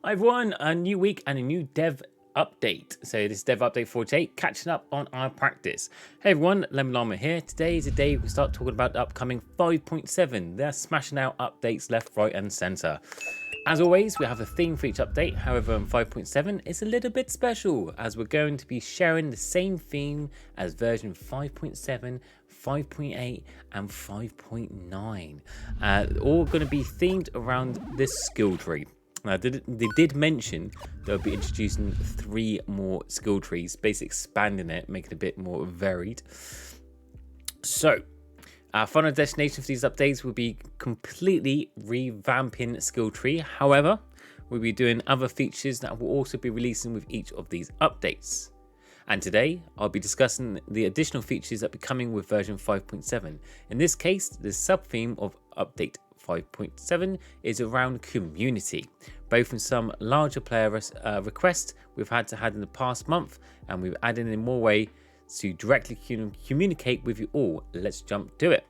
Hi everyone, a new week and a new dev update. So this is dev update 48, catching up on our practice. Hey everyone, Lemon Llama here. Today is the day we start talking about the upcoming 5.7. They're smashing out updates left, right and center. As always, we have a theme for each update. However, in 5.7, it's a little bit special as we're going to be sharing the same theme as version 5.7, 5.8 and 5.9. All going to be themed around this skill tree. Now, they did mention they'll be introducing 3 more skill trees, basically expanding it, making it a bit more varied. So, our final destination for these updates will be completely revamping skill tree. However, we'll be doing other features that will also be releasing with each of these updates. And today, I'll be discussing the additional features that will be coming with version 5.7. In this case, the sub-theme of update 5.7 is around community, both from some larger player requests we've had in the past month, and we've added in more way to directly communicate with you all. Let's jump to it.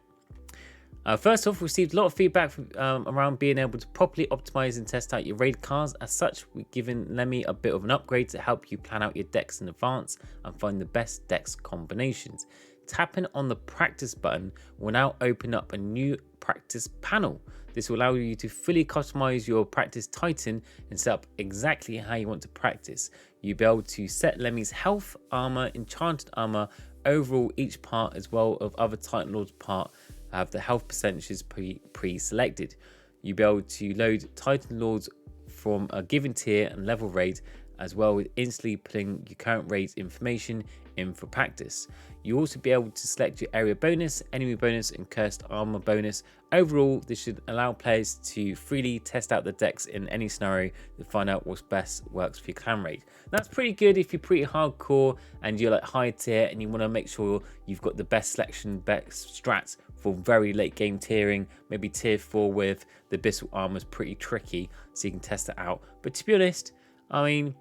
First off, we received a lot of feedback around being able to properly optimize and test out your raid cards. As such, we've given Lemmy a bit of an upgrade to help you plan out your decks in advance and find the best decks combinations. Tapping on the practice button will now open up a new practice panel. This will allow you to fully customize your practice Titan and set up exactly how you want to practice. You'll be able to set Lemmy's health, armor, enchanted armor, overall each part, as well as other Titan Lord's part have the health percentages pre-selected. You'll be able to load Titan Lords from a given tier and level raid, as well as instantly putting your current raid's information in for practice. You'll also be able to select your area bonus, enemy bonus and cursed armor bonus. Overall, this should allow players to freely test out the decks in any scenario to find out what's best works for your clan raid. That's pretty good if you're pretty hardcore and you're like high tier and you want to make sure you've got the best selection, best strats for very late game tiering. Maybe tier 4 with the abyssal armor is pretty tricky, so you can test it out. But to be honest, I mean,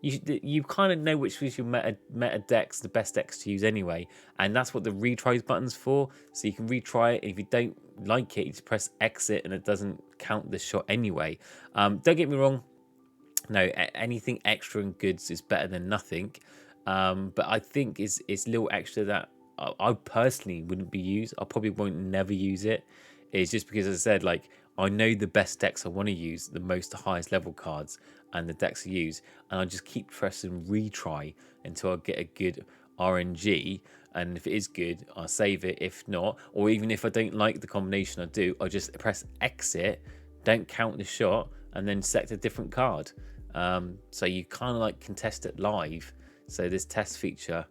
you kind of know which was your meta decks, the best decks to use anyway, and that's what the retries button's for. So you can retry it. If you don't like it, you just press exit and it doesn't count the shot anyway. Don't get me wrong, no, anything extra and goods is better than nothing, but I think it's a little extra that I personally wouldn't be used. I probably won't never use it. It's just because, as I said, like, I know the best decks I want to use, the highest level cards and the decks I use, and I just keep pressing retry until I get a good RNG, and if it is good, I'll save it. If not, or even if I don't like the combination I do, I just press exit, don't count the shot, and then select a different card. So you kind of like can test it live. So this test feature,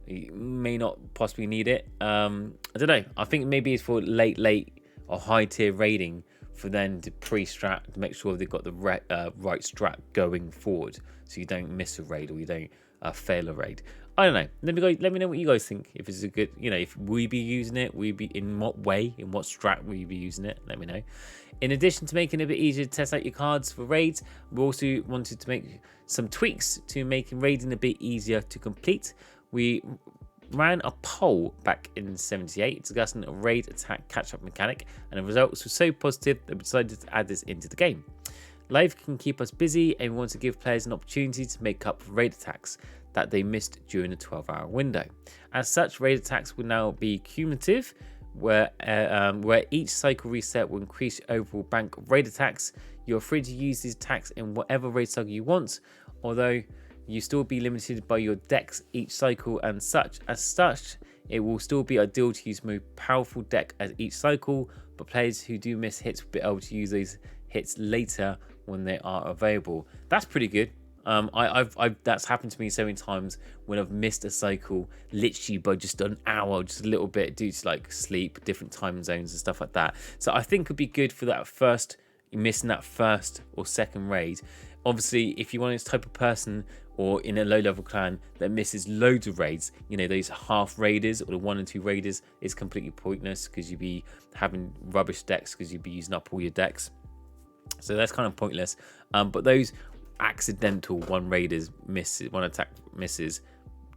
you may not possibly need it. I don't know. I think maybe it's for late or high tier raiding, for them to pre-strat to make sure they've got the right strat going forward, so you don't miss a raid or you don't fail a raid. I don't know. Let me know what you guys think. If it's a good, if we be using it, we be in what way, in what strat we be using it. Let me know. In addition to making it a bit easier to test out your cards for raids, we also wanted to make some tweaks to making raiding a bit easier to complete. We ran a poll back in 78 discussing a raid attack catch-up mechanic, and the results were so positive that we decided to add this into the game. Life can keep us busy, and we want to give players an opportunity to make up for raid attacks that they missed during a 12-hour window. As such, raid attacks will now be cumulative, where each cycle reset will increase your overall bank of raid attacks. You're free to use these attacks in whatever raid cycle you want, although you still be limited by your decks each cycle, and as such, it will still be ideal to use more powerful deck as each cycle, but players who do miss hits will be able to use those hits later when they are available. That's pretty good. That's happened to me so many times when I've missed a cycle literally by just an hour, just a little bit due to like sleep, different time zones and stuff like that. So I think it'd be good for that missing that first or second raid. Obviously, if you want this type of person or in a low-level clan that misses loads of raids, those half raiders or the 1 and 2 raiders is completely pointless, because you'd be having rubbish decks because you'd be using up all your decks. So that's kind of pointless. But those accidental 1 raiders misses, 1 attack misses,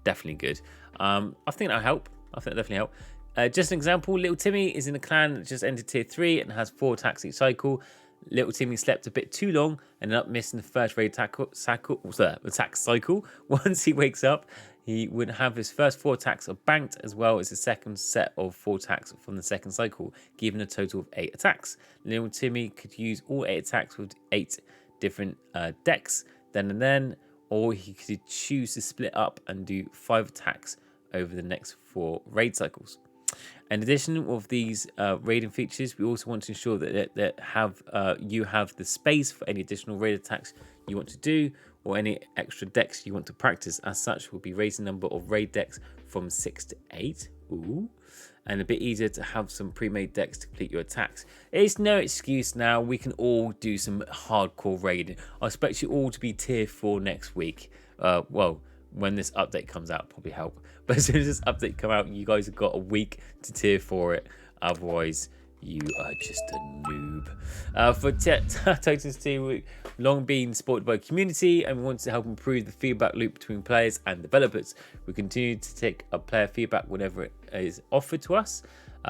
definitely good. I think that'll help. I think that'll definitely help. Just an example, Little Timmy is in a clan that just entered tier 3 and has 4 attacks each cycle. Little Timmy slept a bit too long and ended up missing the first raid attack cycle. Once he wakes up, he would have his first 4 attacks are banked, as well as the second set of 4 attacks from the second cycle, giving a total of 8 attacks. Little Timmy could use all 8 attacks with 8 different decks then and then, or he could choose to split up and do 5 attacks over the next 4 raid cycles. In addition of these raiding features, we also want to ensure that you have the space for any additional raid attacks you want to do, or any extra decks you want to practice. As such, we'll be raising the number of raid decks from 6 to 8. Ooh. And a bit easier to have some pre-made decks to complete your attacks. It's no excuse now. We can all do some hardcore raiding. I expect you all to be tier 4 next week. Well, when this update comes out, probably help. But as soon as this update come out, you guys have got a week to tier 4 it. Otherwise, you are just a noob. For Titans 2, we've long been supported by the community, and we want to help improve the feedback loop between players and developers. We continue to take a player feedback whenever it is offered to us,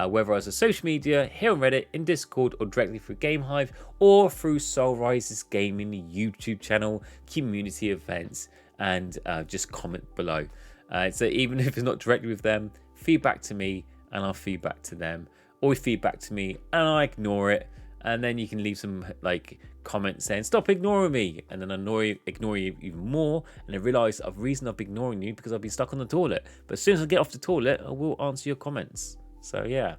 whether as a social media, here on Reddit, in Discord, or directly through GameHive, or through Soulrise's gaming YouTube channel, community events, and just comment below. So even if it's not directly with them, feedback to me and I'll feedback to them. Always feedback to me and I ignore it, and then you can leave some like comments saying stop ignoring me, and then I ignore you even more, and I realise the reason I've been ignoring you because I've been stuck on the toilet. But as soon as I get off the toilet, I will answer your comments. So yeah,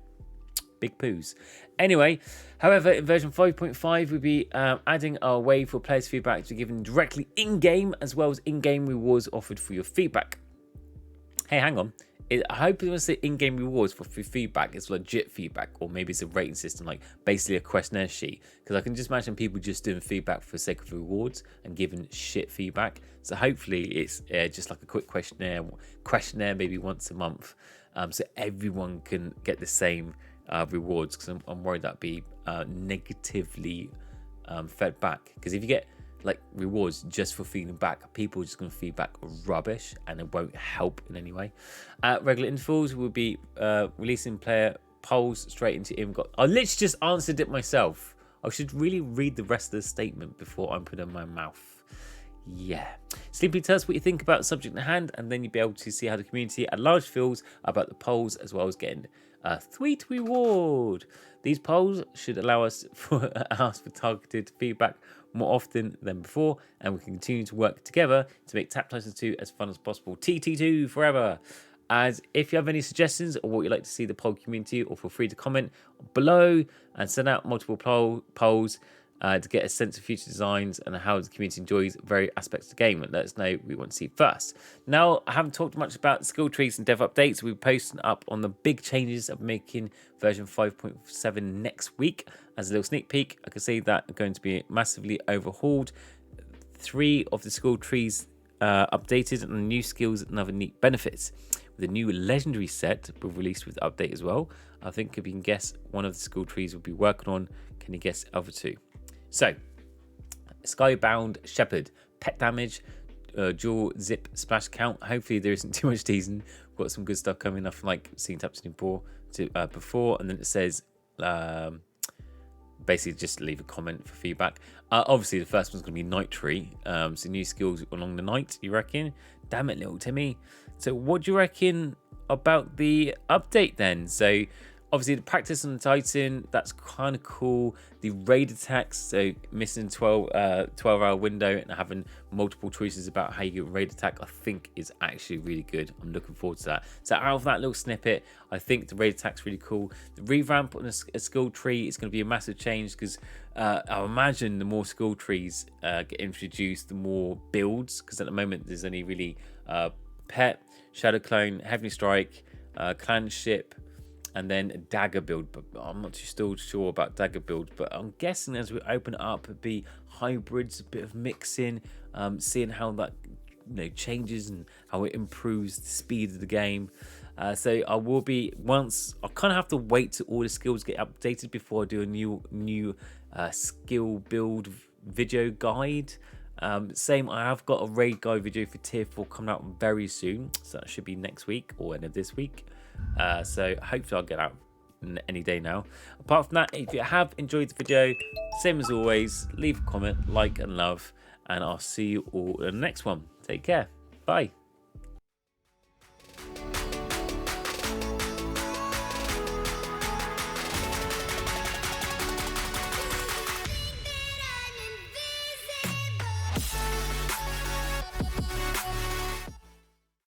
big poos. Anyway, however, in version 5.5 we'll be adding our way for players' feedback to be given directly in-game, as well as in-game rewards offered for your feedback. Hey, hang on. I hope it was the in-game rewards for feedback. It's legit feedback, or maybe it's a rating system, like basically a questionnaire sheet. Because I can just imagine people just doing feedback for the sake of rewards and giving shit feedback. So hopefully it's just like a quick questionnaire maybe once a month, so everyone can get the same rewards. Because I'm worried that'd be negatively fed back. Because if you get like rewards just for feeding back, people are just going to feed back rubbish and it won't help in any way. At regular intervals, we'll be releasing player polls straight into Ingot. I literally just answered it myself. I should really read the rest of the statement before I put it in my mouth. Yeah. Simply tell us what you think about the subject at hand, and then you'll be able to see how the community at large feels about the polls, as well as getting a sweet reward. These polls should allow us for targeted feedback more often than before, and we can continue to work together to make Tap Titans 2 as fun as possible. TT2 forever. As if you have any suggestions or what you'd like to see the poll community, or feel free to comment below and send out multiple polls to get a sense of future designs and how the community enjoys various aspects of the game, and let us know what we want to see first. Now, I haven't talked much about skill trees and dev updates. We're posting up on the big changes of making version 5.7 next week. As a little sneak peek, I can see that are going to be massively overhauled. 3 of the skill trees updated, and new skills and other neat benefits. With a new legendary set will released with the update as well. I think if you can guess one of the skill trees we'll be working on, can you guess the other 2? So, Skybound Shepherd, pet damage, dual zip splash count. Hopefully there isn't too much teasing. We've got some good stuff coming up, like seen Tapston before, and then it says basically just leave a comment for feedback. Obviously the first one's going to be Night Tree, so new skills along the night, you reckon? Damn it, little Timmy. So what do you reckon about the update then? So obviously the practice on the Titan, that's kind of cool. The raid attacks, so missing 12-hour window and having multiple choices about how you get raid attack, I think is actually really good. I'm looking forward to that. So out of that little snippet, I think the raid attack's really cool. The revamp on a skill tree is going to be a massive change, because I imagine the more skill trees get introduced, the more builds, because at the moment there's only really Pet, Shadow Clone, Heavenly Strike, Clan Ship, and then a dagger build. But I'm not too sure about dagger build, but I'm guessing as we open it up, it'd be hybrids, a bit of mixing, seeing how that changes and how it improves the speed of the game. So I will be, once I kind of have to wait till all the skills get updated before I do a new skill build video guide. Same, I have got a raid guide video for tier 4 coming out very soon, so that should be next week or end of this week. So hopefully I'll get out any day now. Apart from that, if you have enjoyed the video, same as always, leave a comment, like and love, and I'll see you all in the next one. Take care. Bye.